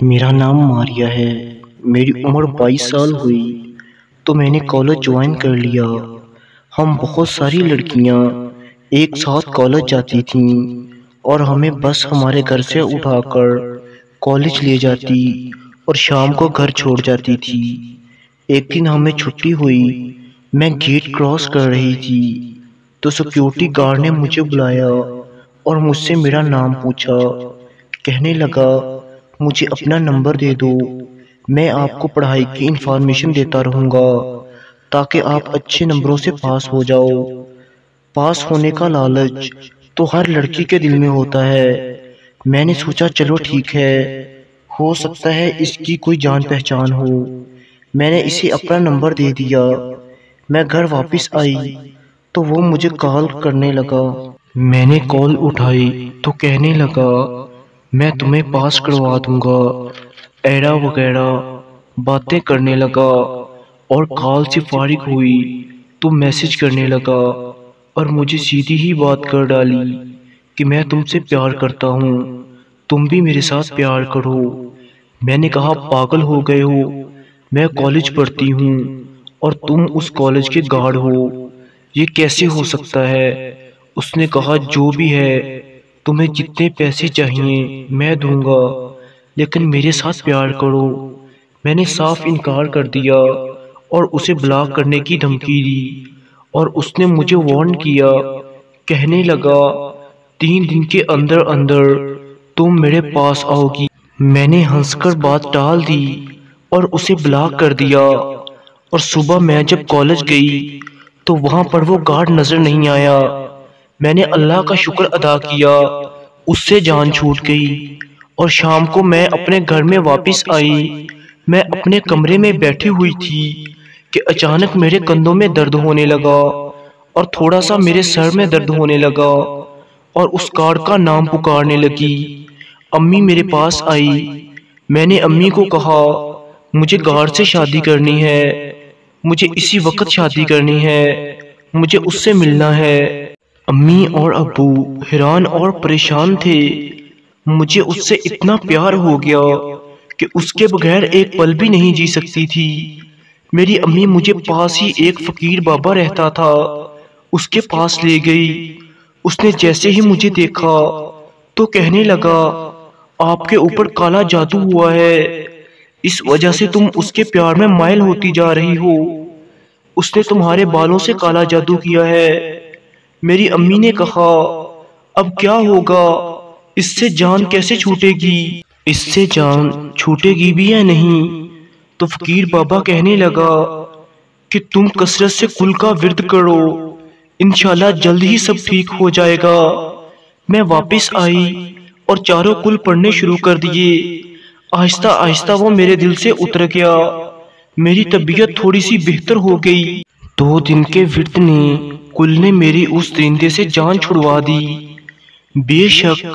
میرا نام ماریا ہے۔ میری عمر 22 سال ہوئی تو میں نے کالج جوائن کر لیا۔ ہم بہت ساری لڑکیاں ایک ساتھ کالج جاتی تھیں اور ہمیں بس ہمارے گھر سے اٹھا کر کالج لے جاتی اور شام کو گھر چھوڑ جاتی تھی۔ ایک دن ہمیں چھٹی ہوئی، میں گیٹ کراس کر رہی تھی تو سیکیورٹی گارڈ نے مجھے بلایا اور مجھ سے میرا نام پوچھا۔ کہنے لگا مجھے اپنا نمبر دے دو، میں آپ کو پڑھائی کی انفارمیشن دیتا رہوں گا تاکہ آپ اچھے نمبروں سے پاس ہو جاؤ۔ پاس ہونے کا لالچ تو ہر لڑکی کے دل میں ہوتا ہے۔ میں نے سوچا چلو ٹھیک ہے، ہو سکتا ہے اس کی کوئی جان پہچان ہو۔ میں نے اسے اپنا نمبر دے دیا۔ میں گھر واپس آئی تو وہ مجھے کال کرنے لگا۔ میں نے کال اٹھائی تو کہنے لگا میں تمہیں پاس کروا دوں گا ایرا وغیرہ باتیں کرنے لگا، اور کال سے فارغ ہوئی تو میسج کرنے لگا اور مجھے سیدھی ہی بات کر ڈالی کہ میں تم سے پیار کرتا ہوں، تم بھی میرے ساتھ پیار کرو۔ میں نے کہا پاگل ہو گئے ہو، میں کالج پڑھتی ہوں اور تم اس کالج کے گارڈ ہو، یہ کیسے ہو سکتا ہے؟ اس نے کہا جو بھی ہے، تمہیں جتنے پیسے چاہیے میں دوں گا، لیکن میرے ساتھ پیار کرو۔ میں نے صاف انکار کر دیا اور اسے بلاک کرنے کی دھمکی دی، اور اس نے مجھے وارن کیا۔ کہنے لگا 3 دن کے اندر اندر تم میرے پاس آؤ گی۔ میں نے ہنس کر بات ٹال دی اور اسے بلاک کر دیا، اور صبح میں جب کالج گئی تو وہاں پر وہ گارڈ نظر نہیں آیا۔ میں نے اللہ کا شکر ادا کیا، اس سے جان چھوٹ گئی۔ اور شام کو میں اپنے گھر میں واپس آئی۔ میں اپنے کمرے میں بیٹھی ہوئی تھی کہ اچانک میرے کندھوں میں درد ہونے لگا اور تھوڑا سا میرے سر میں درد ہونے لگا، اور اس گارڈ کا نام پکارنے لگی۔ امی میرے پاس آئی۔ میں نے امی کو کہا مجھے گارڈ سے شادی کرنی ہے، مجھے اسی وقت شادی کرنی ہے، مجھے اس سے ملنا ہے۔ امی اور ابو حیران اور پریشان تھے۔ مجھے اس سے اتنا پیار ہو گیا کہ اس کے بغیر ایک پل بھی نہیں جی سکتی تھی۔ میری امی مجھے پاس ہی ایک فقیر بابا رہتا تھا، اس کے پاس لے گئی۔ اس نے جیسے ہی مجھے دیکھا تو کہنے لگا آپ کے اوپر کالا جادو ہوا ہے، اس وجہ سے تم اس کے پیار میں مائل ہوتی جا رہی ہو، اس نے تمہارے بالوں سے کالا جادو کیا ہے۔ میری امی نے کہا اب کیا ہوگا، اس سے جان کیسے چھوٹے گی؟ اس سے جان چھوٹے گی بھی یا نہیں؟ تو فقیر بابا کہنے لگا کہ تم کثرت سے کل کا ورد کرو، انشاءاللہ جلد ہی سب ٹھیک ہو جائے گا۔ میں واپس آئی اور چاروں کل پڑھنے شروع کر دیے۔ آہستہ آہستہ وہ میرے دل سے اتر گیا، میری طبیعت تھوڑی سی بہتر ہو گئی۔ 2 دن کے ورد نے کل نے میری اس درندے سے جان چھڑوا دی۔ بے شک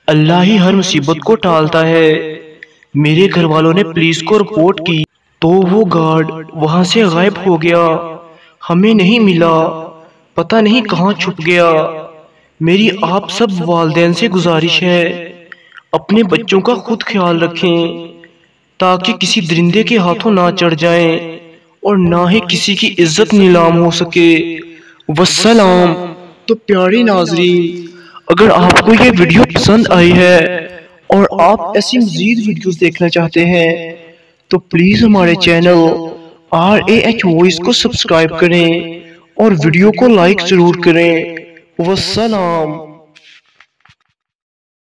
اللہ ہی ہر مصیبت کو ٹالتا ہے۔ میرے گھر والوں نے پولیس کو رپورٹ کی تو وہ گارڈ وہاں سے غائب ہو گیا، ہمیں نہیں ملا، پتہ نہیں کہاں چھپ گیا۔ میری آپ سب والدین سے گزارش ہے اپنے بچوں کا خود خیال رکھیں تاکہ کسی درندے کے ہاتھوں نہ چڑھ جائیں اور نہ ہی کسی کی عزت نیلام ہو سکے۔ والسلام۔ تو پیارے ناظرین، اگر آپ کو یہ ویڈیو پسند آئی ہے اور آپ ایسی مزید ویڈیوز دیکھنا چاہتے ہیں تو پلیز ہمارے چینل RAH وائس کو سبسکرائب کریں اور ویڈیو کو لائک ضرور کریں۔ والسلام۔